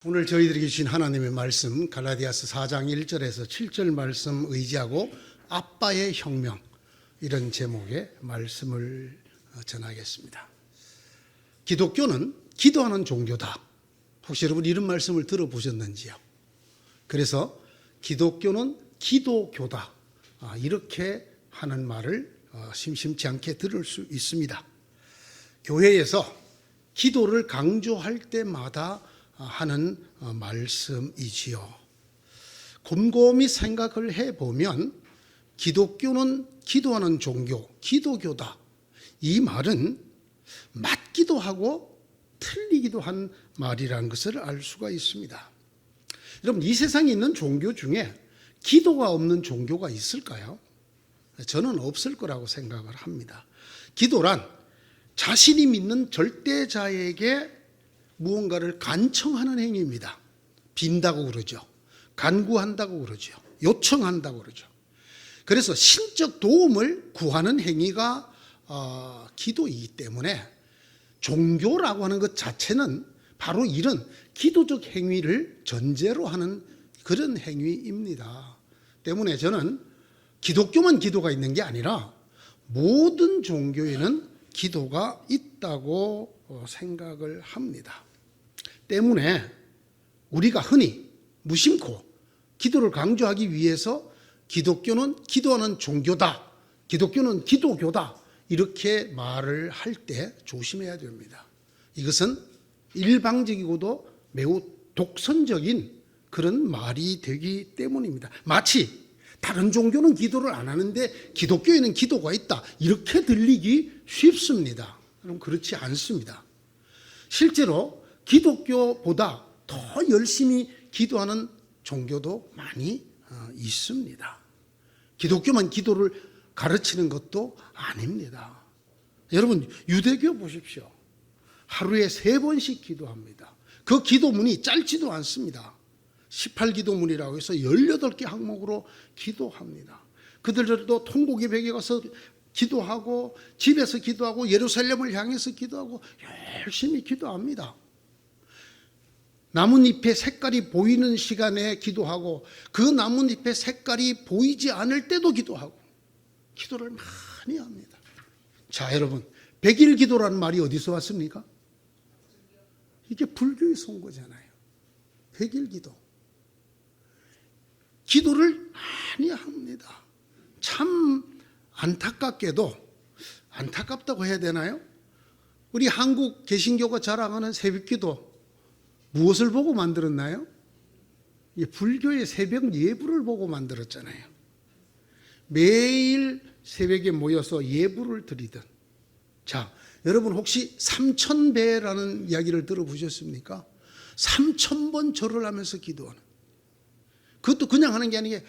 오늘 저희들에게 주신 하나님의 말씀 갈라디아서 4장 1절에서 7절 말씀 의지하고 아빠의 혁명, 이런 제목의 말씀을 전하겠습니다. 기독교는 기도하는 종교다. 혹시 여러분 이런 말씀을 들어보셨는지요? 그래서 기독교는 기도교다, 이렇게 하는 말을 심심치 않게 들을 수 있습니다. 교회에서 기도를 강조할 때마다 하는 말씀이지요. 곰곰이 생각을 해보면 기독교는 기도하는 종교, 기도교다, 이 말은 맞기도 하고 틀리기도 한 말이라는 것을 알 수가 있습니다. 여러분, 이 세상에 있는 종교 중에 기도가 없는 종교가 있을까요? 저는 없을 거라고 생각을 합니다. 기도란 자신이 믿는 절대자에게 무언가를 간청하는 행위입니다. 빈다고 그러죠. 간구한다고 그러죠. 요청한다고 그러죠. 그래서 신적 도움을 구하는 행위가 기도이기 때문에 종교라고 하는 것 자체는 바로 이런 기도적 행위를 전제로 하는 그런 행위입니다. 때문에 저는 기독교만 기도가 있는 게 아니라 모든 종교에는 기도가 있다고 생각을 합니다. 때문에 우리가 흔히 무심코 기도를 강조하기 위해서 기독교는 기도하는 종교다, 기독교는 기도교다, 이렇게 말을 할 때 조심해야 됩니다. 이것은 일방적이고도 매우 독선적인 그런 말이 되기 때문입니다. 마치 다른 종교는 기도를 안 하는데 기독교에는 기도가 있다, 이렇게 들리기 쉽습니다. 그럼 그렇지 않습니다. 실제로 기독교보다 더 열심히 기도하는 종교도 많이 있습니다. 기독교만 기도를 가르치는 것도 아닙니다. 여러분, 유대교 보십시오. 하루에 3번씩 기도합니다. 그 기도문이 짧지도 않습니다. 18기도문이라고 해서 18개 항목으로 기도합니다. 그들도 통곡의 벽에 가서 기도하고, 집에서 기도하고, 예루살렘을 향해서 기도하고, 열심히 기도합니다. 나뭇잎의 색깔이 보이는 시간에 기도하고, 그 나뭇잎의 색깔이 보이지 않을 때도 기도하고, 기도를 많이 합니다. 자, 여러분, 100일 기도라는 말이 어디서 왔습니까? 이게 불교에서 온 거잖아요. 100일 기도. 기도를 많이 합니다. 참 안타깝게도, 안타깝다고 해야 되나요? 우리 한국 개신교가 자랑하는 새벽기도, 무엇을 보고 만들었나요? 불교의 새벽 예불을 보고 만들었잖아요. 매일 새벽에 모여서 예불을 드리던. 자, 여러분 혹시 3000배라는 이야기를 들어보셨습니까? 3000번 절을 하면서 기도하는. 그것도 그냥 하는 게 아니게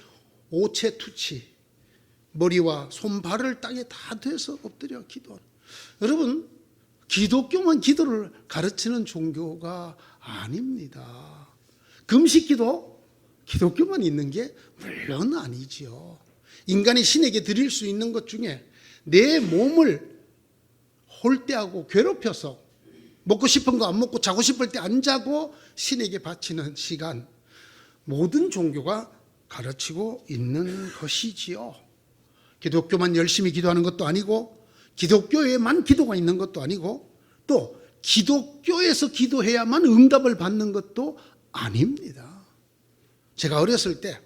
오체투치, 머리와 손발을 땅에 다 대서 엎드려 기도하는. 여러분, 기독교만 기도를 가르치는 종교가 아닙니다. 금식기도 기독교만 있는 게 물론 아니지요. 인간이 신에게 드릴 수 있는 것 중에 내 몸을 홀대하고 괴롭혀서 먹고 싶은 거 안 먹고 자고 싶을 때 안 자고 신에게 바치는 시간, 모든 종교가 가르치고 있는 것이지요. 기독교만 열심히 기도하는 것도 아니고, 기독교에만 기도가 있는 것도 아니고, 또 기독교에서 기도해야만 응답을 받는 것도 아닙니다. 제가 어렸을 때,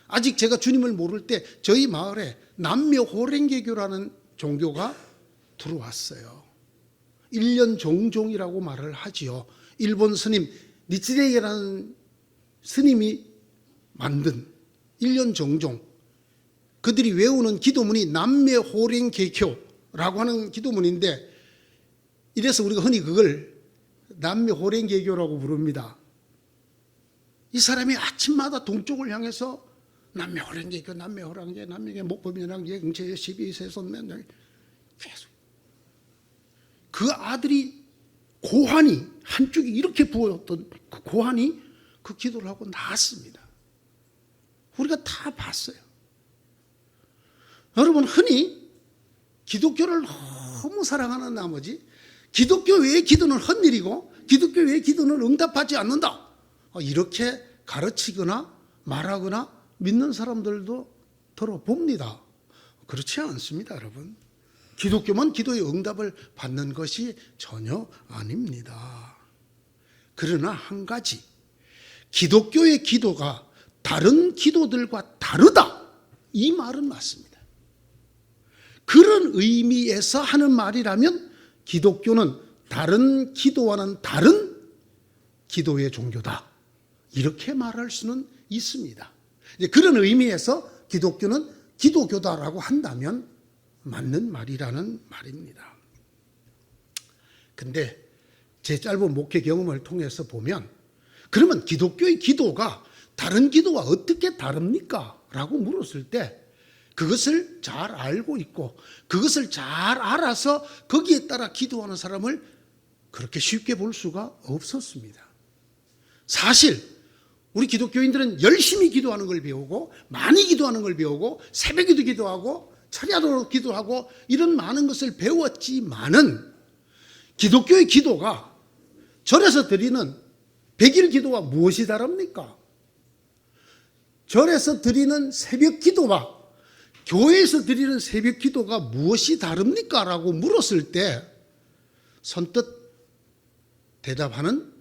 아직 제가 주님을 모를 때 저희 마을에 남묘호랭개교라는 종교가 들어왔어요. 1년 종종이라고 말을 하지요. 일본 스님 니츠레이라는 스님이 만든 1년 종종, 그들이 외우는 기도문이 남묘호랭개교라고 하는 기도문인데, 이래서 우리가 흔히 그걸 남묘호랭개교라고 부릅니다. 이 사람이 아침마다 동쪽을 향해서 남묘호랭개교, 남묘호랭개, 남묘계 목법연왕계 응체의 12세손면 계속. 그 아들이 고환이 한쪽이 이렇게 부었던 그 고환이 그 기도를 하고 나았습니다. 우리가 다 봤어요. 여러분, 흔히 기독교를 너무 사랑하는 나머지 기독교 외의 기도는 헛일이고 기독교 외의 기도는 응답하지 않는다, 이렇게 가르치거나 말하거나 믿는 사람들도 들어봅니다. 그렇지 않습니다, 여러분. 기독교만 기도의 응답을 받는 것이 전혀 아닙니다. 그러나 한 가지, 기독교의 기도가 다른 기도들과 다르다, 이 말은 맞습니다. 그런 의미에서 하는 말이라면 기독교는 다른 기도와는 다른 기도의 종교다, 이렇게 말할 수는 있습니다. 이제 그런 의미에서 기독교는 기도교다라고 한다면 맞는 말이라는 말입니다. 근데 제 짧은 목회 경험을 통해서 보면, 그러면 기독교의 기도가 다른 기도와 어떻게 다릅니까? 라고 물었을 때 그것을 잘 알고 있고 그것을 잘 알아서 거기에 따라 기도하는 사람을 그렇게 쉽게 볼 수가 없었습니다. 사실 우리 기독교인들은 열심히 기도하는 걸 배우고 많이 기도하는 걸 배우고 새벽에도 기도하고 철야도 기도하고 이런 많은 것을 배웠지만은 기독교의 기도가 절에서 드리는 백일 기도와 무엇이 다릅니까? 절에서 드리는 새벽 기도와 교회에서 드리는 새벽 기도가 무엇이 다릅니까? 라고 물었을 때 선뜻 대답하는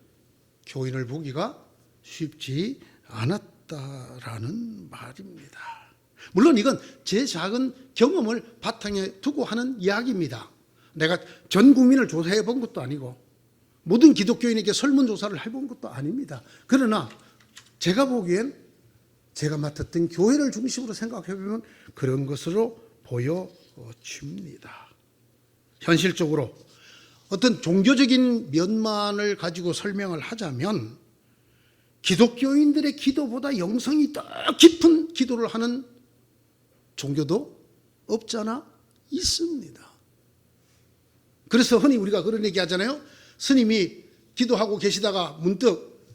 교인을 보기가 쉽지 않았다라는 말입니다. 물론 이건 제 작은 경험을 바탕에 두고 하는 이야기입니다. 내가 전 국민을 조사해 본 것도 아니고 모든 기독교인에게 설문조사를 해본 것도 아닙니다. 그러나 제가 보기엔 제가 맡았던 교회를 중심으로 생각해 보면 그런 것으로 보여집니다. 현실적으로 어떤 종교적인 면만을 가지고 설명을 하자면 기독교인들의 기도보다 영성이 더 깊은 기도를 하는 종교도 없잖아 있습니다. 그래서 흔히 우리가 그런 얘기 하잖아요. 스님이 기도하고 계시다가 문득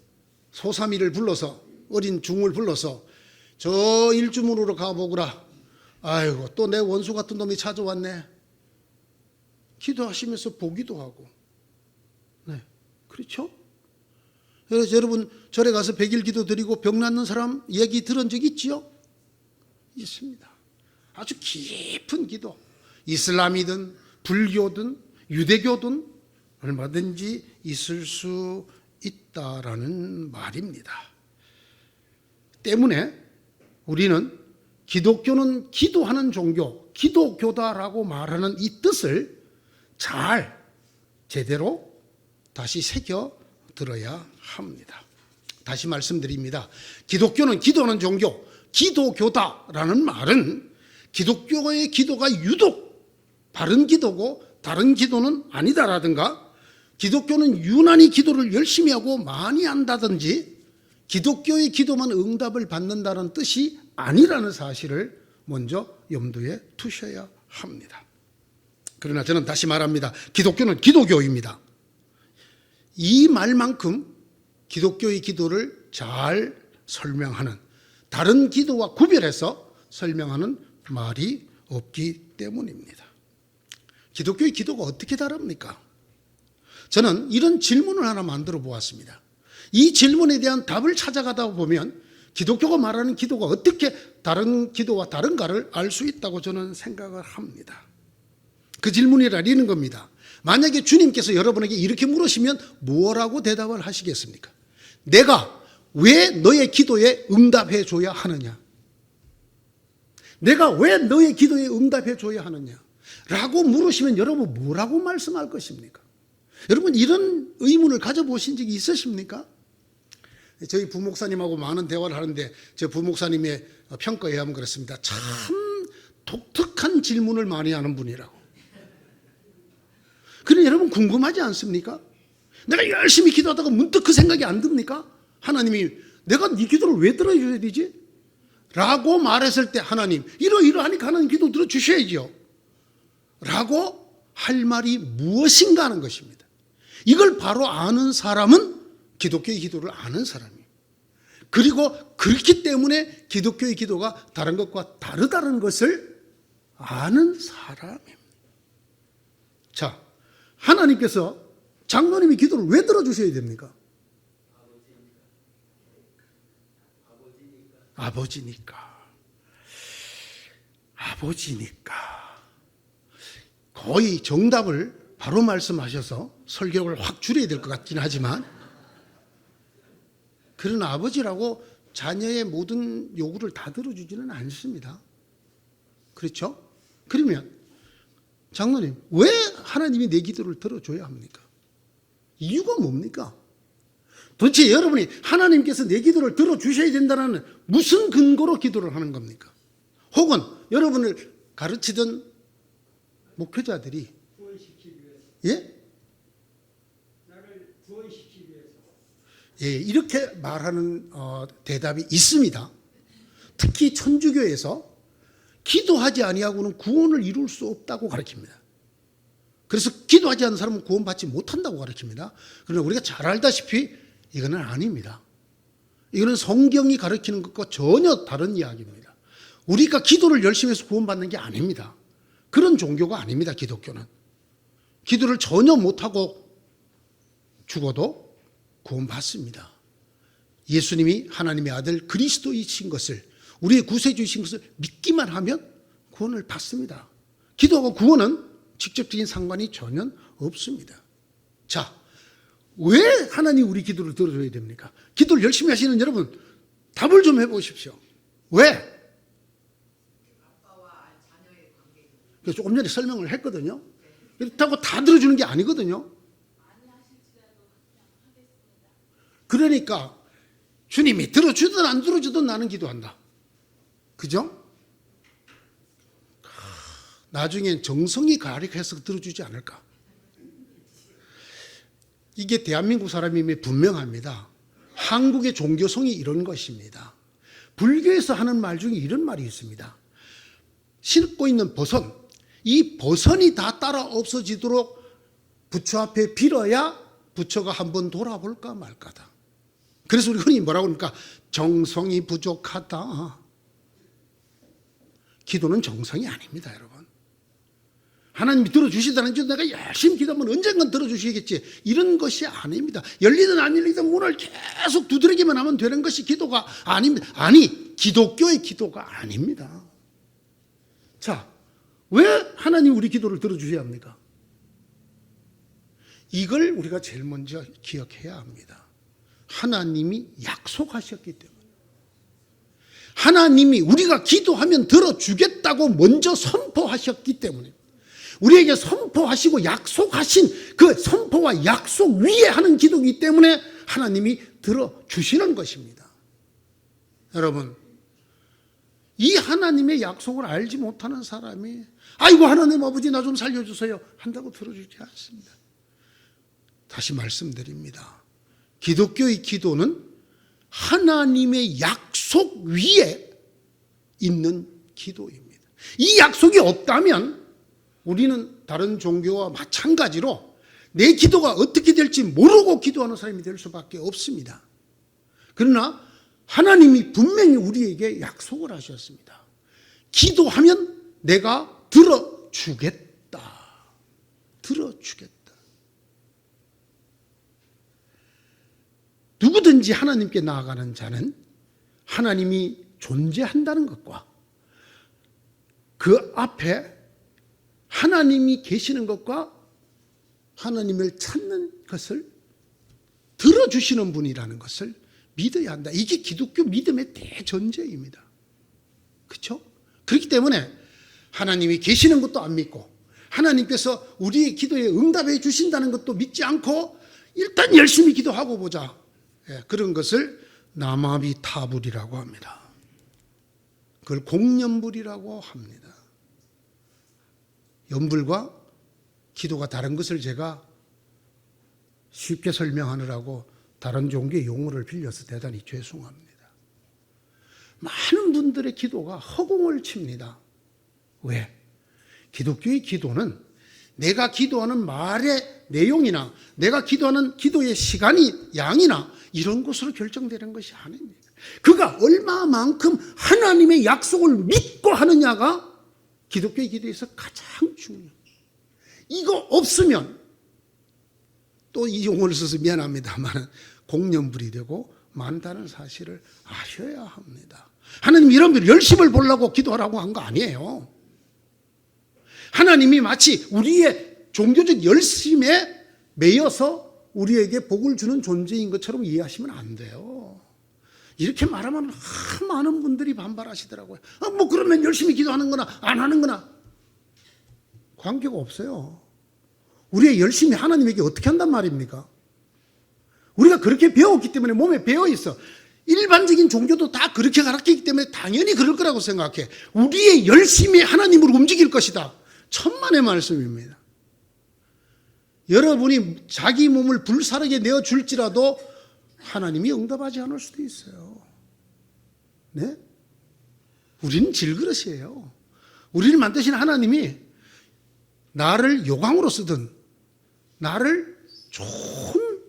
소삼이를 불러서, 어린 중을 불러서 저 일주문으로 가보거라. 아이고 또 내 원수 같은 놈이 찾아왔네. 기도하시면서 보기도 하고. 네, 그렇죠? 그래서 여러분 절에 가서 백일 기도 드리고 병 낫는 사람 얘기 들은 적 있지요? 있습니다. 아주 깊은 기도, 이슬람이든 불교든 유대교든 얼마든지 있을 수 있다라는 말입니다. 때문에 우리는 기독교는 기도하는 종교, 기도교다라고 말하는 이 뜻을 잘 제대로 다시 새겨 들어야 합니다. 다시 말씀드립니다. 기독교는 기도하는 종교, 기도교다라는 말은 기독교의 기도가 유독 바른 기도고 다른 기도는 아니다라든가, 기독교는 유난히 기도를 열심히 하고 많이 한다든지 기독교의 기도만 응답을 받는다는 뜻이 아니라는 사실을 먼저 염두에 두셔야 합니다. 그러나 저는 다시 말합니다. 기독교는 기도교입니다. 이 말만큼 기독교의 기도를 잘 설명하는, 다른 기도와 구별해서 설명하는 말이 없기 때문입니다. 기독교의 기도가 어떻게 다릅니까? 저는 이런 질문을 하나 만들어 보았습니다. 이 질문에 대한 답을 찾아가다 보면 기독교가 말하는 기도가 어떻게 다른 기도와 다른가를 알 수 있다고 저는 생각을 합니다. 그 질문이라는 겁니다. 만약에 주님께서 여러분에게 이렇게 물으시면 뭐라고 대답을 하시겠습니까? 내가 왜 너의 기도에 응답해 줘야 하느냐? 내가 왜 너의 기도에 응답해 줘야 하느냐? 라고 물으시면 여러분 뭐라고 말씀할 것입니까? 여러분 이런 의문을 가져보신 적이 있으십니까? 저희 부목사님하고 많은 대화를 하는데 저 부목사님의 평가에 의하면 그렇습니다. 참 독특한 질문을 많이 하는 분이라고. 그럼 여러분 궁금하지 않습니까? 내가 열심히 기도하다가 문득 그 생각이 안 듭니까? 하나님이 내가 네 기도를 왜 들어줘야 되지? 라고 말했을 때 하나님 이러하니까 하나님 기도 들어주셔야죠 라고 할 말이 무엇인가 하는 것입니다. 이걸 바로 아는 사람은 기독교의 기도를 아는 사람이에요. 그리고 그렇기 때문에 기독교의 기도가 다른 것과 다르다는 것을 아는 사람입니다. 자, 하나님께서 장로님이 기도를 왜 들어주셔야 됩니까? 아버지니까. 거의 정답을 바로 말씀하셔서 설교를 확 줄여야 될 것 같긴 하지만, 그런 아버지라고 자녀의 모든 요구를 다 들어주지는 않습니다. 그렇죠? 그러면 장로님, 왜 하나님이 내 기도를 들어줘야 합니까? 이유가 뭡니까? 도대체 여러분이 하나님께서 내 기도를 들어주셔야 된다는 무슨 근거로 기도를 하는 겁니까? 혹은 여러분을 가르치던 목회자들이 예? 예, 이렇게 말하는 대답이 있습니다. 특히 천주교에서 기도하지 아니하고는 구원을 이룰 수 없다고 가르칩니다. 그래서 기도하지 않는 사람은 구원받지 못한다고 가르칩니다. 그러나 우리가 잘 알다시피 이거는 아닙니다. 이거는 성경이 가르치는 것과 전혀 다른 이야기입니다. 우리가 기도를 열심히 해서 구원받는 게 아닙니다. 그런 종교가 아닙니다. 기독교는. 기도를 전혀 못하고 죽어도 구원받습니다. 예수님이 하나님의 아들 그리스도이신 것을, 우리의 구세주이신 것을 믿기만 하면 구원을 받습니다. 기도하고 구원은 직접적인 상관이 전혀 없습니다. 자, 왜 하나님 우리 기도를 들어줘야 됩니까? 기도를 열심히 하시는 여러분, 답을 좀 해보십시오. 왜? 조금 전에 설명을 했거든요. 그렇다고 다 들어주는 게 아니거든요. 그러니까 주님이 들어주든 안 들어주든 나는 기도한다. 그죠? 나중엔 정성이 가득해서 들어주지 않을까. 이게 대한민국 사람임에 분명합니다. 한국의 종교성이 이런 것입니다. 불교에서 하는 말 중에 이런 말이 있습니다. 신고 있는 버선, 이 버선이 다 따라 없어지도록 부처 앞에 빌어야 부처가 한번 돌아볼까 말까다. 그래서 우리 흔히 뭐라고 합니까? 정성이 부족하다. 기도는 정성이 아닙니다, 여러분. 하나님이 들어주시다는 줄 내가 열심히 기도하면 언젠간 들어주시겠지, 이런 것이 아닙니다. 열리든 안 열리든 문을 계속 두드리기만 하면 되는 것이 기도가 아닙니다. 아니, 기독교의 기도가 아닙니다. 자, 왜 하나님 우리 기도를 들어주셔야 합니까? 이걸 우리가 제일 먼저 기억해야 합니다. 하나님이 약속하셨기 때문에. 하나님이 우리가 기도하면 들어주겠다고 먼저 선포하셨기 때문에, 우리에게 선포하시고 약속하신 그 선포와 약속 위에 하는 기도이기 때문에 하나님이 들어주시는 것입니다. 여러분, 이 하나님의 약속을 알지 못하는 사람이 아이고 하나님 아버지 나 좀 살려주세요 한다고 들어주지 않습니다. 다시 말씀드립니다. 기독교의 기도는 하나님의 약속 위에 있는 기도입니다. 이 약속이 없다면 우리는 다른 종교와 마찬가지로 내 기도가 어떻게 될지 모르고 기도하는 사람이 될 수밖에 없습니다. 그러나 하나님이 분명히 우리에게 약속을 하셨습니다. 기도하면 내가 들어주겠다. 들어주겠다. 누구든지 하나님께 나아가는 자는 하나님이 존재한다는 것과 그 앞에 하나님이 계시는 것과 하나님을 찾는 것을 들어주시는 분이라는 것을 믿어야 한다. 이게 기독교 믿음의 대전제입니다. 그렇죠? 그렇기 때문에 하나님이 계시는 것도 안 믿고 하나님께서 우리의 기도에 응답해 주신다는 것도 믿지 않고 일단 열심히 기도하고 보자. 그런 것을 나마비타불이라고 합니다. 그걸 공연불이라고 합니다. 연불과 기도가 다른 것을 제가 쉽게 설명하느라고 다른 종교의 용어를 빌려서 대단히 죄송합니다. 많은 분들의 기도가 허공을 칩니다. 왜? 기독교의 기도는 내가 기도하는 말의 내용이나 내가 기도하는 기도의 시간이 양이나 이런 것으로 결정되는 것이 아닙니다. 그가 얼마만큼 하나님의 약속을 믿고 하느냐가 기독교의 기도에서 가장 중요합니다. 이거 없으면 또 이 용어를 써서 미안합니다만 공연불이 되고 많다는 사실을 아셔야 합니다. 하나님 이런 열심을 보려고 기도하라고 한 거 아니에요. 하나님이 마치 우리의 종교적 열심에 매여서 우리에게 복을 주는 존재인 것처럼 이해하시면 안 돼요. 이렇게 말하면 많은 분들이 반발하시더라고요. 뭐 그러면 열심히 기도하는 거나 안 하는 거나 관계가 없어요. 우리의 열심이 하나님에게 어떻게 한단 말입니까? 우리가 그렇게 배웠기 때문에 몸에 배어 있어. 일반적인 종교도 다 그렇게 가르치기 때문에 당연히 그럴 거라고 생각해. 우리의 열심이 하나님으로 움직일 것이다. 천만의 말씀입니다. 여러분이 자기 몸을 불사르게 내어줄지라도 하나님이 응답하지 않을 수도 있어요. 네? 우리는 질그릇이에요. 우리를 만드신 하나님이 나를 요강으로 쓰든 나를 좋은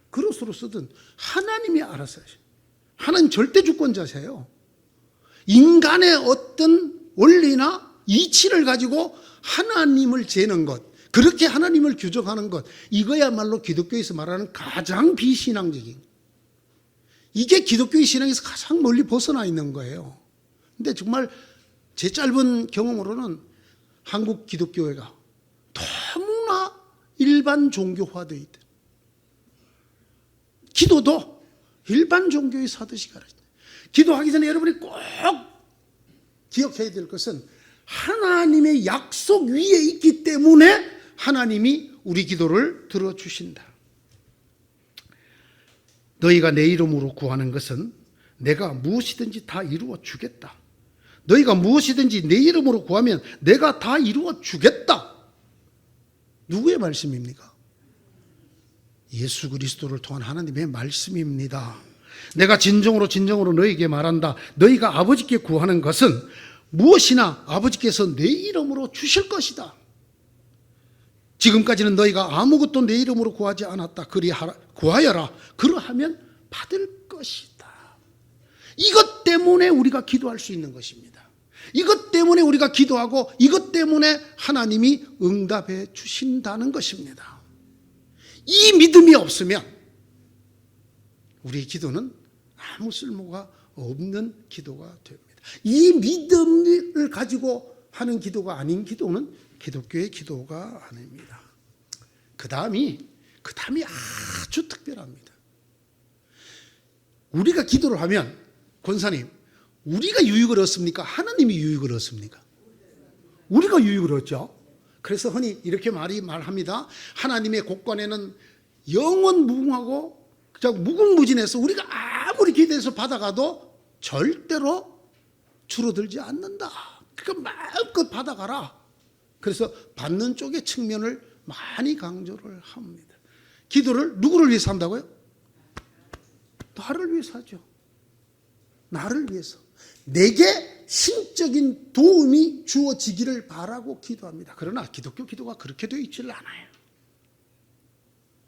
그릇으로 쓰든 하나님이 알아서 하셔요. 하나님 절대 주권자세요. 인간의 어떤 원리나 이치를 가지고 하나님을 재는 것, 그렇게 하나님을 규정하는 것, 이거야말로 기독교에서 말하는 가장 비신앙적인, 이게 기독교의 신앙에서 가장 멀리 벗어나 있는 거예요. 근데 정말 제 짧은 경험으로는 한국 기독교회가 너무나 일반 종교화되어 있다. 기도도 일반 종교의 사듯이 가르친다. 기도하기 전에 여러분이 꼭 기억해야 될 것은 하나님의 약속 위에 있기 때문에 하나님이 우리 기도를 들어주신다. 너희가 내 이름으로 구하는 것은 내가 무엇이든지 다 이루어 주겠다. 너희가 무엇이든지 내 이름으로 구하면 내가 다 이루어 주겠다. 누구의 말씀입니까? 예수 그리스도를 통한 하나님의 말씀입니다. 내가 진정으로 너희에게 말한다. 너희가 아버지께 구하는 것은 무엇이나 아버지께서 내 이름으로 주실 것이다. 지금까지는 너희가 아무것도 내 이름으로 구하지 않았다. 구하여라. 그러하면 받을 것이다. 이것 때문에 우리가 기도할 수 있는 것입니다. 이것 때문에 우리가 기도하고 이것 때문에 하나님이 응답해 주신다는 것입니다. 이 믿음이 없으면 우리의 기도는 아무 쓸모가 없는 기도가 됩니다. 이 믿음을 가지고 하는 기도가 아닌 기도는 기독교의 기도가 아닙니다. 그 다음이 아주 특별합니다. 우리가 기도를 하면, 권사님, 우리가 유익을 얻습니까? 하나님이 유익을 얻습니까? 우리가 유익을 얻죠. 그래서 흔히 이렇게 말합니다. 하나님의 곳간에는 영원 무궁하고 무궁무진해서 우리가 아무리 기도해서 받아가도 절대로 줄어들지 않는다. 그러니까 마음껏 받아가라. 그래서 받는 쪽의 측면을 많이 강조를 합니다. 기도를 누구를 위해서 한다고요? 나를 위해서 하죠. 나를 위해서. 내게 신적인 도움이 주어지기를 바라고 기도합니다. 그러나 기독교 기도가 그렇게 되어 있지를 않아요.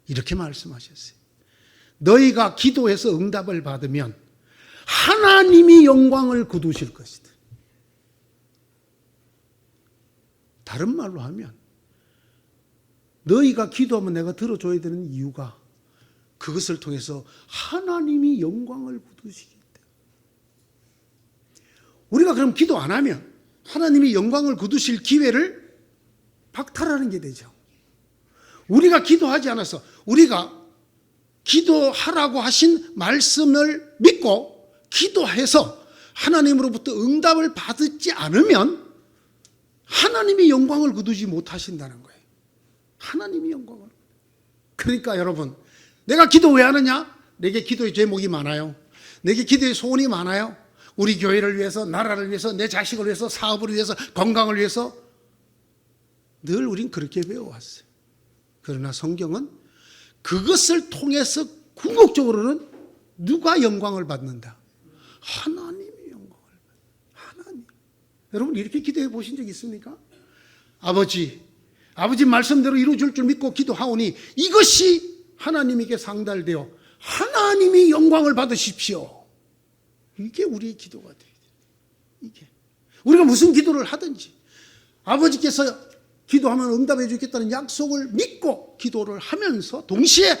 이렇게 말씀하셨어요. 너희가 기도해서 응답을 받으면 하나님이 영광을 거두실 것이다. 다른 말로 하면 너희가 기도하면 내가 들어줘야 되는 이유가 그것을 통해서 하나님이 영광을 거두시기 때문에. 우리가 그럼 기도 안 하면 하나님이 영광을 거두실 기회를 박탈하는 게 되죠. 우리가 기도하지 않아서, 우리가 기도하라고 하신 말씀을 믿고 기도해서 하나님으로부터 응답을 받지 않으면 하나님이 영광을 거두지 못하신다는 거예요. 하나님이 영광을. 그러니까 여러분, 내가 기도 왜 하느냐? 내게 기도의 제목이 많아요. 내게 기도의 소원이 많아요. 우리 교회를 위해서, 나라를 위해서, 내 자식을 위해서, 사업을 위해서, 건강을 위해서. 늘 우린 그렇게 배워왔어요. 그러나 성경은 그것을 통해서 궁극적으로는 누가 영광을 받는다? 하나님이 영광을 받는다. 하나님. 여러분 이렇게 기도해 보신 적 있습니까? 아버지 말씀대로 이루어질 줄 믿고 기도하오니 이것이 하나님에게 상달되어 하나님이 영광을 받으십시오. 이게 우리의 기도가 돼야 돼요. 이게 우리가 무슨 기도를 하든지 아버지께서 기도하면 응답해 주겠다는 약속을 믿고 기도를 하면서 동시에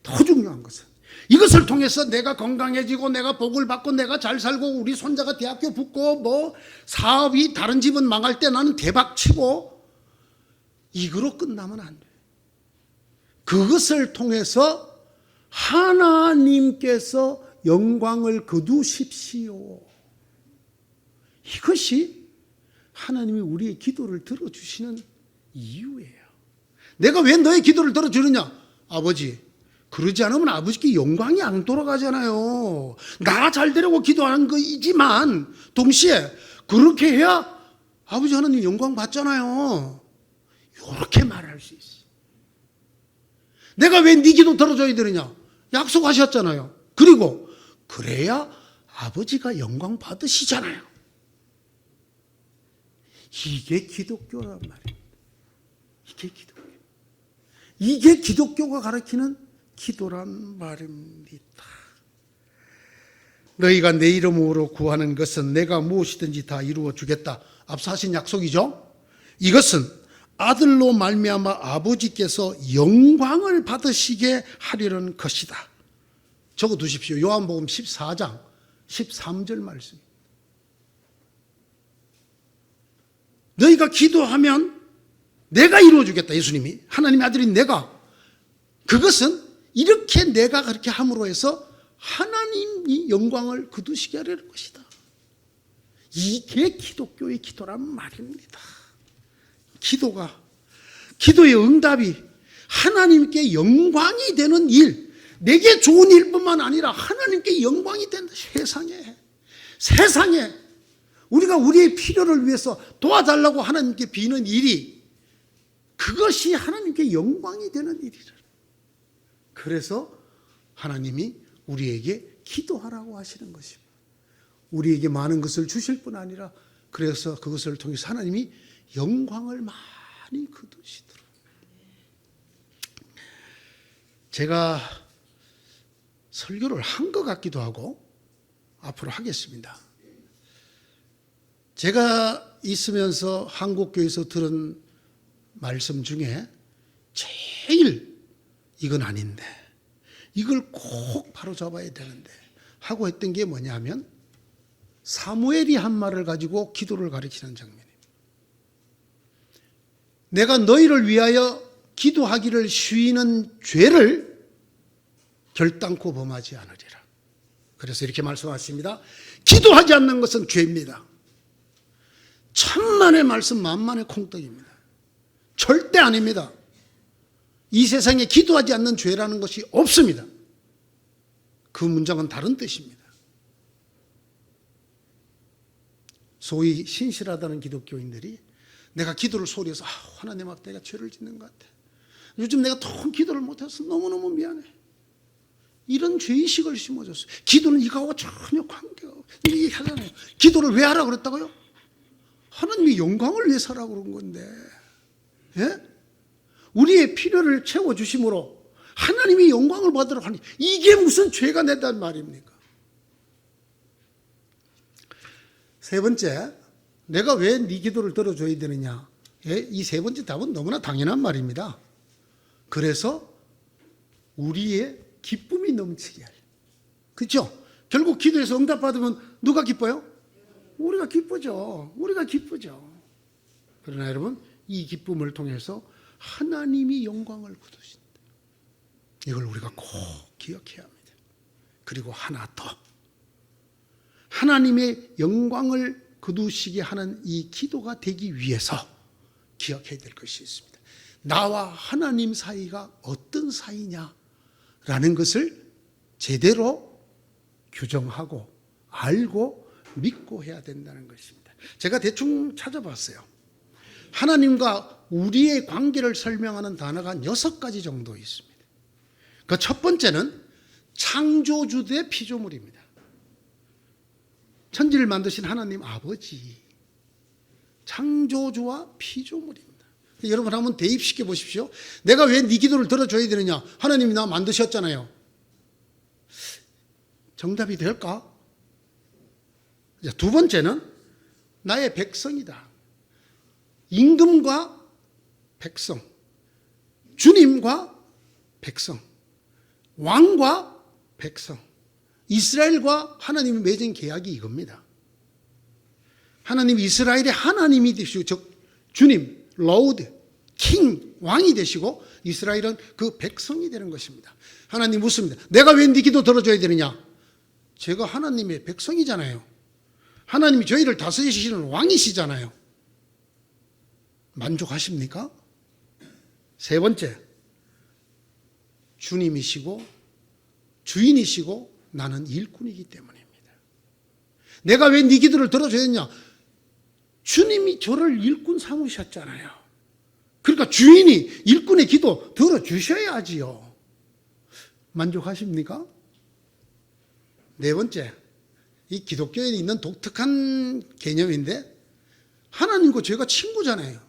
더 중요한 것은 이것을 통해서 내가 건강해지고 내가 복을 받고 내가 잘 살고 우리 손자가 대학교 붙고 뭐 사업이 다른 집은 망할 때 나는 대박 치고 이거로 끝나면 안 돼. 그것을 통해서 하나님께서 영광을 거두십시오. 이것이 하나님이 우리의 기도를 들어주시는 이유예요. 내가 왜 너의 기도를 들어주느냐? 아버지, 그러지 않으면 아버지께 영광이 안 돌아가잖아요. 나 잘 되려고 기도하는 거이지만 동시에 그렇게 해야 아버지 하나님 영광 받잖아요. 이렇게 말할 수 있어요. 내가 왜 네 기도 들어줘야 되느냐? 약속하셨잖아요. 그리고 그래야 아버지가 영광 받으시잖아요. 이게 기독교란 말이에요. 이게 기독교. 이게 기독교가 가르치는 기도란 말입니다. 너희가 내 이름으로 구하는 것은 내가 무엇이든지 다 이루어 주겠다. 앞서 하신 약속이죠. 이것은 아들로 말미암아 아버지께서 영광을 받으시게 하려는 것이다. 적어 두십시오. 요한복음 14장 13절 말씀. 너희가 기도하면 내가 이루어주겠다. 예수님이 하나님의 아들인 내가. 그것은 이렇게 내가 그렇게 함으로 해서 하나님이 영광을 거두시게 하려는 것이다. 이게 기독교의 기도란 말입니다. 기도의 응답이 하나님께 영광이 되는 일, 내게 좋은 일뿐만 아니라 하나님께 영광이 되는 세상에 우리가 우리의 필요를 위해서 도와달라고 하나님께 비는 일이 그것이 하나님께 영광이 되는 일이라. 그래서 하나님이 우리에게 기도하라고 하시는 것입니다. 우리에게 많은 것을 주실 뿐 아니라 그래서 그것을 통해서 하나님이 영광을 많이 거두시도록. 제가 설교를 한 것 같기도 하고 앞으로 하겠습니다. 제가 있으면서 한국교회에서 들은 말씀 중에 제일 이건 아닌데 이걸 꼭 바로잡아야 되는데 하고 했던 게 뭐냐면 사무엘이 한 말을 가지고 기도를 가르치는 장면입니다. 내가 너희를 위하여 기도하기를 쉬는 죄를 결단코 범하지 않으리라. 그래서 이렇게 말씀하십니다. 기도하지 않는 것은 죄입니다. 천만의 말씀 만만의 콩떡입니다. 절대 아닙니다. 이 세상에 기도하지 않는 죄라는 것이 없습니다. 그 문장은 다른 뜻입니다. 소위 신실하다는 기독교인들이 내가 기도를 소홀히 해서 하나님 앞에 내가 죄를 짓는 것 같아. 요즘 내가 통 기도를 못해서 너무너무 미안해. 이런 죄의식을 심어줬어요. 기도는 이거하고 전혀 관계가 없어요. 이렇게 하잖아요. 기도를 왜 하라고 그랬다고요? 하나님이 영광을 위해서 하라고 그런 건데. 예? 우리의 필요를 채워주심으로 하나님이 영광을 받으라고 하니 이게 무슨 죄가 냈단 말입니까? 세 번째, 내가 왜 네 기도를 들어줘야 되느냐? 이 세 번째 답은 너무나 당연한 말입니다. 그래서 우리의 기쁨이 넘치게 할. 그렇죠? 결국 기도해서 응답받으면 누가 기뻐요? 우리가 기쁘죠. 우리가 기쁘죠. 그러나 여러분, 이 기쁨을 통해서 하나님이 영광을 거두신다. 이걸 우리가 꼭 기억해야 합니다. 그리고 하나 더. 하나님의 영광을 거두시게 하는 이 기도가 되기 위해서 기억해야 될 것이 있습니다. 나와 하나님 사이가 어떤 사이냐라는 것을 제대로 규정하고 알고 믿고 해야 된다는 것입니다. 제가 대충 찾아봤어요. 하나님과 우리의 관계를 설명하는 단어가 한 6가지 정도 있습니다. 그 첫 번째는 창조주 대 피조물입니다. 천지를 만드신 하나님 아버지, 창조주와 피조물입니다. 여러분 한번 대입시켜 보십시오. 내가 왜 네 기도를 들어줘야 되느냐? 하나님이 나 만드셨잖아요. 정답이 될까? 두 번째는 나의 백성이다. 임금과 백성, 주님과 백성, 왕과 백성. 이스라엘과 하나님이 맺은 계약이 이겁니다. 하나님 이스라엘의 하나님이 되시고, 즉 주님, 로드, 킹, 왕이 되시고 이스라엘은 그 백성이 되는 것입니다. 하나님 묻습니다. 내가 왜 네 기도 들어줘야 되느냐? 제가 하나님의 백성이잖아요. 하나님이 저희를 다스리시는 왕이시잖아요. 만족하십니까? 세 번째, 주님이시고 주인이시고 나는 일꾼이기 때문입니다. 내가 왜 네 기도를 들어줘야 되냐? 주님이 저를 일꾼 삼으셨잖아요. 그러니까 주인이 일꾼의 기도 들어주셔야지요. 만족하십니까? 네 번째, 이 기독교에 있는 독특한 개념인데 하나님과 죄가 친구잖아요.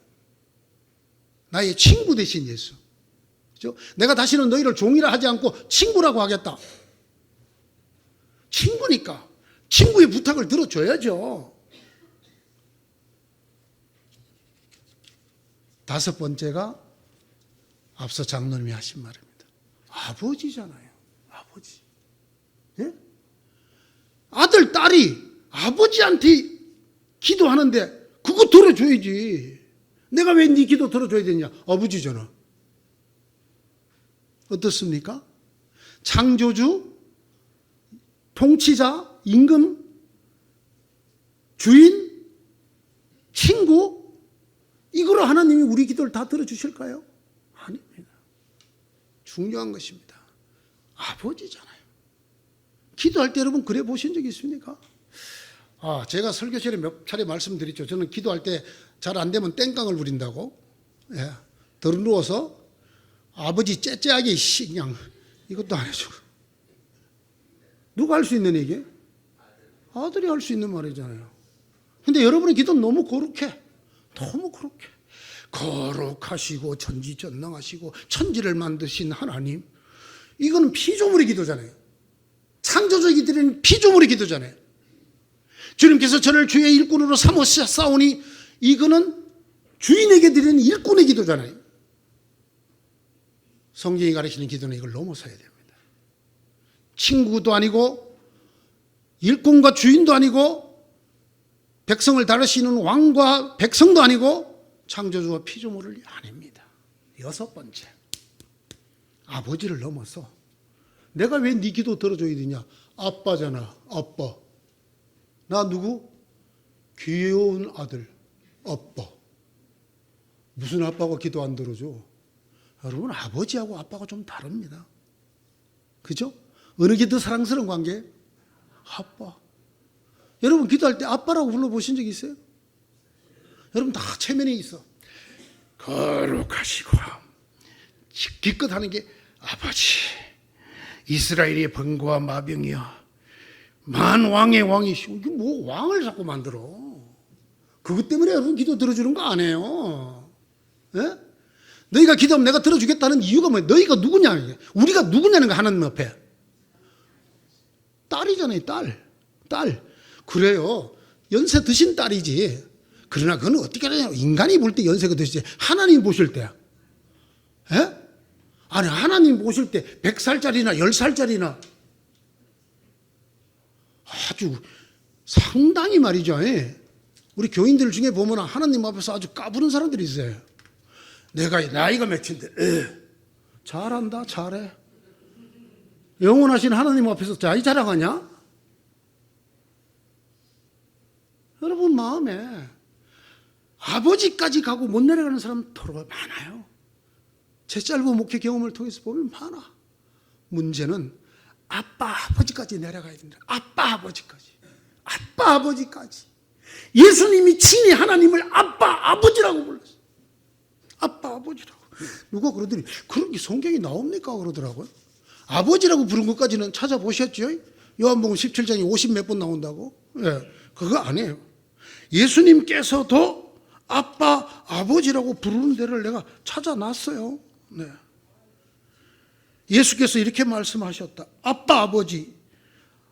나의 친구 대신 예수. 그렇죠? 내가 다시는 너희를 종이라 하지 않고 친구라고 하겠다. 친구니까 친구의 부탁을 들어줘야죠. 다섯 번째가 앞서 장로님이 하신 말입니다. 아버지잖아요. 아버지. 예? 아들, 딸이 아버지한테 기도하는데 그거 들어줘야지. 내가 왜 네 기도 들어줘야 되냐? 아버지잖아. 어떻습니까? 창조주, 통치자, 임금, 주인, 친구, 이거로 하나님이 우리 기도를 다 들어주실까요? 아닙니다. 중요한 것입니다. 아버지잖아요. 기도할 때 여러분 그래 보신 적 있습니까? 제가 설교실에 몇 차례 말씀드렸죠. 저는 기도할 때 잘 안 되면 땡깡을 부린다고. 예. 덜 누워서 아버지 째째하게 그냥 이것도 안 해주고. 누가 할 수 있는 얘기? 아들이 할 수 있는 말이잖아요. 근데 여러분의 기도는 너무 거룩해. 너무 거룩해. 거룩하시고 전지전능하시고 천지를 만드신 하나님. 이거는 피조물의 기도잖아요. 창조주에게 드리는 피조물의 기도잖아요. 주님께서 저를 주의 일꾼으로 삼으셨사오니 이거는 주인에게 드리는 일꾼의 기도잖아요. 성경이 가르치는 기도는 이걸 넘어서야 됩니다. 친구도 아니고 일꾼과 주인도 아니고 백성을 다루시는 왕과 백성도 아니고 창조주와 피조물을 아닙니다. 여섯 번째, 아버지를 넘어서 내가 왜 네 기도 들어줘야 되냐? 아빠잖아. 아빠. 나 누구? 귀여운 아들. 아빠. 무슨 아빠가 기도 안 들어줘? 여러분, 아버지하고 아빠가 좀 다릅니다. 그죠? 어느 게 더 사랑스러운 관계? 아빠. 여러분 기도할 때 아빠라고 불러보신 적 있어요? 여러분 다 체면에 있어. 거룩하시고 기껏 하는 게 아버지, 이스라엘의 번거와 마병이여 만왕의 왕이시오. 이게 뭐 왕을 자꾸 만들어. 그것 때문에 여러분 기도 들어주는 거 아니에요. 예? 너희가 기도하면 내가 들어주겠다는 이유가 뭐예요? 너희가 누구냐? 우리가 누구냐는 거 하나님 앞에. 딸이잖아요. 딸. 그래요. 연세 드신 딸이지. 그러나 그건 어떻게 하냐? 인간이 볼 때 연세가 드시지. 하나님 보실 때야. 예? 아니, 하나님 보실 때 100살짜리나 10살짜리나 아주 상당히 말이죠. 예? 우리 교인들 중에 보면 하나님 앞에서 아주 까부는 사람들이 있어요. 내가 나이가 몇인데 잘한다, 잘해. 영원하신 하나님 앞에서 자기 자랑하냐? 여러분 마음에 아버지까지 가고 못 내려가는 사람 더러 많아요. 제 짧은 목회 경험을 통해서 보면 많아. 문제는 아빠 아버지까지 내려가야 된다. 아빠 아버지까지. 예수님이 친히 하나님을 아빠 아버지라고 불렀어요. 아빠 아버지라고. 누가 그러더니 그런 게 성경에 나옵니까? 그러더라고요. 아버지라고 부른 것까지는 찾아보셨죠? 요한복음 17장에 50 몇 번 나온다고? 예, 그거 아니에요. 예수님께서도 아빠 아버지라고 부르는 데를 내가 찾아놨어요. 네. 예수께서 이렇게 말씀하셨다. 아빠 아버지,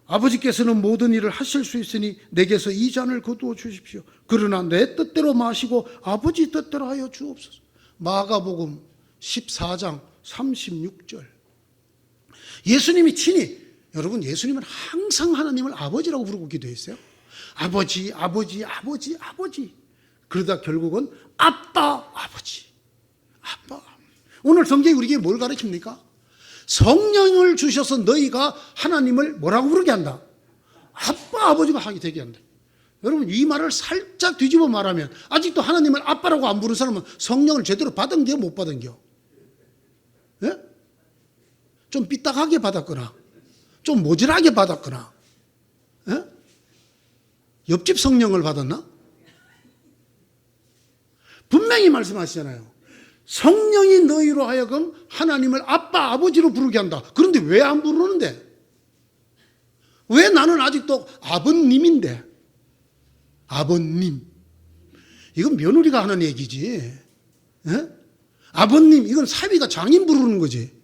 아버지께서는 모든 일을 하실 수 있으니 내게서 이 잔을 거두어 주십시오. 그러나 내 뜻대로 마시고 아버지 뜻대로 하여 주옵소서. 마가복음 14장 36절. 예수님이 친히 여러분, 예수님은 항상 하나님을 아버지라고 부르고 기도했어요. 아버지, 아버지, 아버지, 아버지. 그러다 결국은 아빠, 아버지. 아빠. 오늘 성경이 우리에게 뭘 가르칩니까? 성령을 주셔서 너희가 하나님을 뭐라고 부르게 한다? 아빠, 아버지가 하게 되게 한다. 여러분, 이 말을 살짝 뒤집어 말하면 아직도 하나님을 아빠라고 안 부르는 사람은 성령을 제대로 받은 게 못 받은 겨? 예? 좀 삐딱하게 받았거나 좀 모질하게 받았거나, 예? 옆집 성령을 받았나? 분명히 말씀하시잖아요. 성령이 너희로 하여금 하나님을 아빠, 아버지로 부르게 한다. 그런데 왜 안 부르는데? 왜 나는 아직도 아버님인데? 아버님. 이건 며느리가 하는 얘기지. 예? 아버님, 이건 사위가 장인 부르는 거지.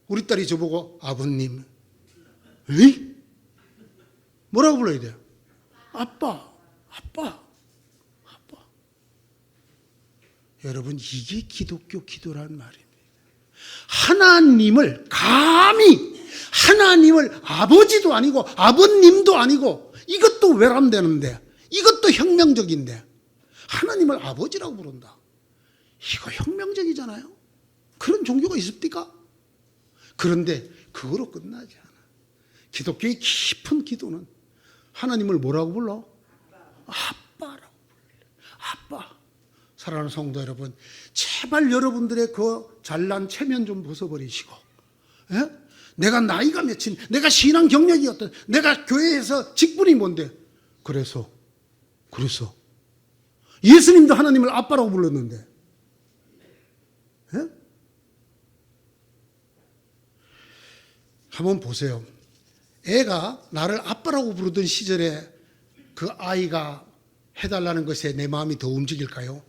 우리 딸이 저보고 아버님. 에이? 뭐라고 불러야 돼요? 아빠, 아빠, 아빠. 여러분, 이게 기독교 기도란 말입니다. 하나님을 감히 하나님을 아버지도 아니고 아버님도 아니고 이것도 외람되는데 이것도 혁명적인데 하나님을 아버지라고 부른다. 이거 혁명적이잖아요. 그런 종교가 있습니까? 그런데 그거로 끝나지 않아. 기독교의 깊은 기도는 하나님을 뭐라고 불러? 아빠라고 불러. 아빠. 사랑하는 성도 여러분, 제발 여러분들의 그 잘난 체면 좀 벗어버리시고, 예? 내가 나이가 몇인, 내가 신앙 경력이 어떤, 내가 교회에서 직분이 뭔데, 그래서 예수님도 하나님을 아빠라고 불렀는데, 예? 한번 보세요. 애가 나를 아빠라고 부르던 시절에 그 아이가 해달라는 것에 내 마음이 더 움직일까요?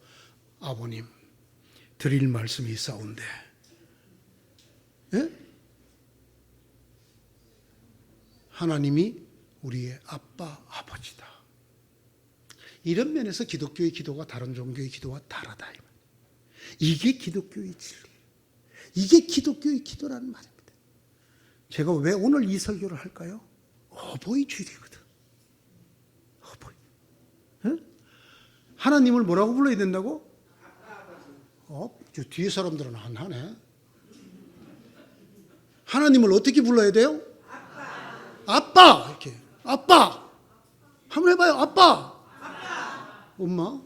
아버님, 드릴 말씀이 있사온데, 예? 하나님이 우리의 아빠, 아버지다. 이런 면에서 기독교의 기도가 다른 종교의 기도와 다르다. 이게 기독교의 진리. 이게 기독교의 기도라는 말입니다. 제가 왜 오늘 이 설교를 할까요? 어버이 주일이거든. 어버이. 예? 하나님을 뭐라고 불러야 된다고? 저 뒤에 사람들은 안 하네. 하나님을 어떻게 불러야 돼요? 아빠. 이렇게. 아빠. 한번 해봐요. 아빠. 엄마.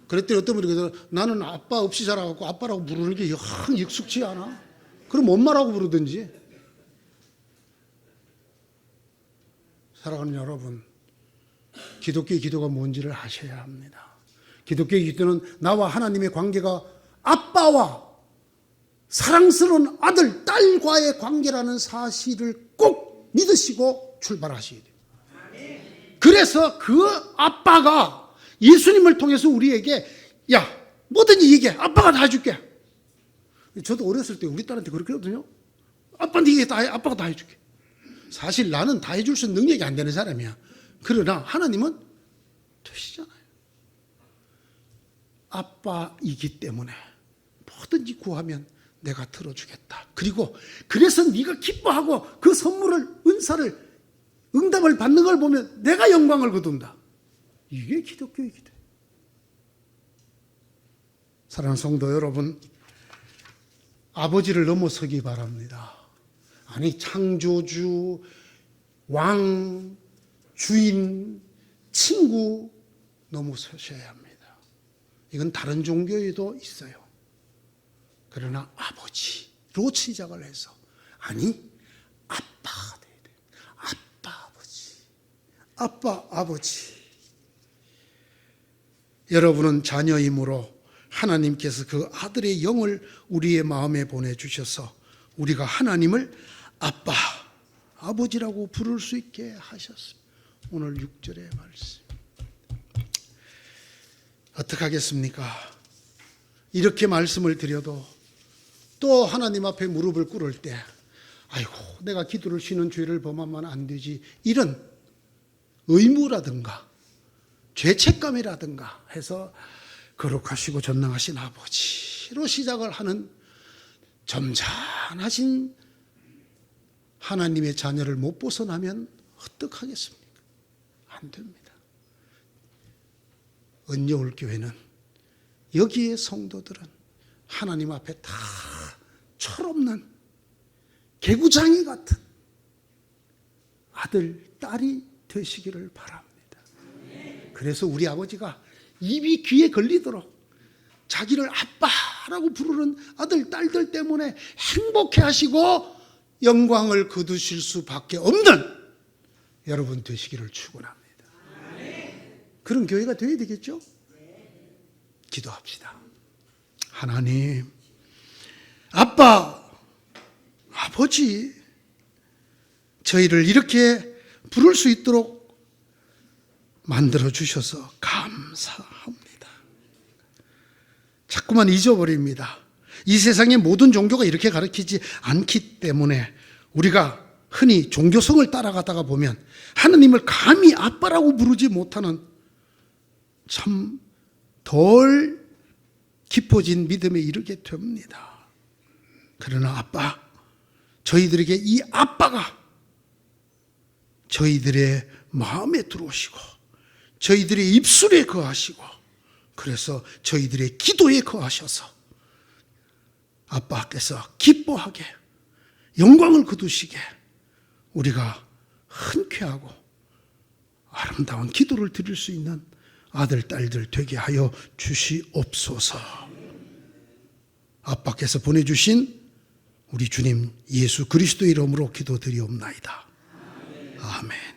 그랬더니 어떤 분이 그래서 나는 아빠 없이 자라갖고 아빠라고 부르는 게 영 익숙치 않아. 그럼 엄마라고 부르든지. 사랑하는 여러분, 기독교의 기도가 뭔지를 아셔야 합니다. 기독교의 기도는 나와 하나님의 관계가 아빠와 사랑스러운 아들, 딸과의 관계라는 사실을 꼭 믿으시고 출발하셔야 돼요. 그래서 그 아빠가 예수님을 통해서 우리에게 야, 뭐든지 얘기해. 아빠가 다 해줄게. 저도 어렸을 때 우리 딸한테 그렇게 하거든요. 아빠한테 얘기해. 아빠가 다 해줄게. 사실 나는 다 해줄 수 있는 능력이 안 되는 사람이야. 그러나 하나님은 되시잖아요. 아빠이기 때문에 뭐든지 구하면 내가 들어주겠다. 그리고 그래서 네가 기뻐하고 그 선물을, 은사를, 응답을 받는 걸 보면 내가 영광을 거둔다. 이게 기독교의 기도예요. 사랑하는 성도 여러분, 아버지를 넘어서기 바랍니다. 아니, 창조주, 왕, 주인, 친구 넘어서셔야 합니다. 이건 다른 종교에도 있어요. 그러나 아버지로 시작을 해서, 아니, 아빠가 돼야 돼요. 아빠, 아버지. 아빠, 아버지. 여러분은 자녀이므로 하나님께서 그 아들의 영을 우리의 마음에 보내주셔서 우리가 하나님을 아빠, 아버지라고 부를 수 있게 하셨습니다. 오늘 6절의 말씀. 어떻게 하겠습니까? 이렇게 말씀을 드려도 또 하나님 앞에 무릎을 꿇을 때, 아이고, 내가 기도를 쉬는 죄를 범하면 안 되지. 이런 의무라든가 죄책감이라든가 해서 거룩하시고 전능하신 아버지로 시작을 하는 점잖으신 하나님의 자녀를 못 벗어나면 어떡하겠습니까? 안 됩니다. 은여울교회는 여기에 성도들은 하나님 앞에 다 철없는 개구장이 같은 아들, 딸이 되시기를 바랍니다. 그래서 우리 아버지가 입이 귀에 걸리도록 자기를 아빠라고 부르는 아들, 딸들 때문에 행복해 하시고 영광을 거두실 수밖에 없는 여러분 되시기를 축원합니다. 그런 교회가 되어야 되겠죠? 기도합시다. 하나님, 아빠, 아버지, 저희를 이렇게 부를 수 있도록 만들어 주셔서 감사합니다. 자꾸만 잊어버립니다. 이 세상의 모든 종교가 이렇게 가르치지 않기 때문에 우리가 흔히 종교성을 따라가다가 보면 하느님을 감히 아빠라고 부르지 못하는 참 덜 깊어진 믿음에 이르게 됩니다. 그러나 아빠, 저희들에게 이 아빠가 저희들의 마음에 들어오시고 저희들의 입술에 거하시고 그래서 저희들의 기도에 거하셔서 아빠께서 기뻐하게 영광을 거두시게 우리가 흔쾌하고 아름다운 기도를 드릴 수 있는 아들, 딸들 되게 하여 주시옵소서. 아빠께서 보내주신 우리 주님 예수 그리스도 이름으로 기도드리옵나이다. 아멘.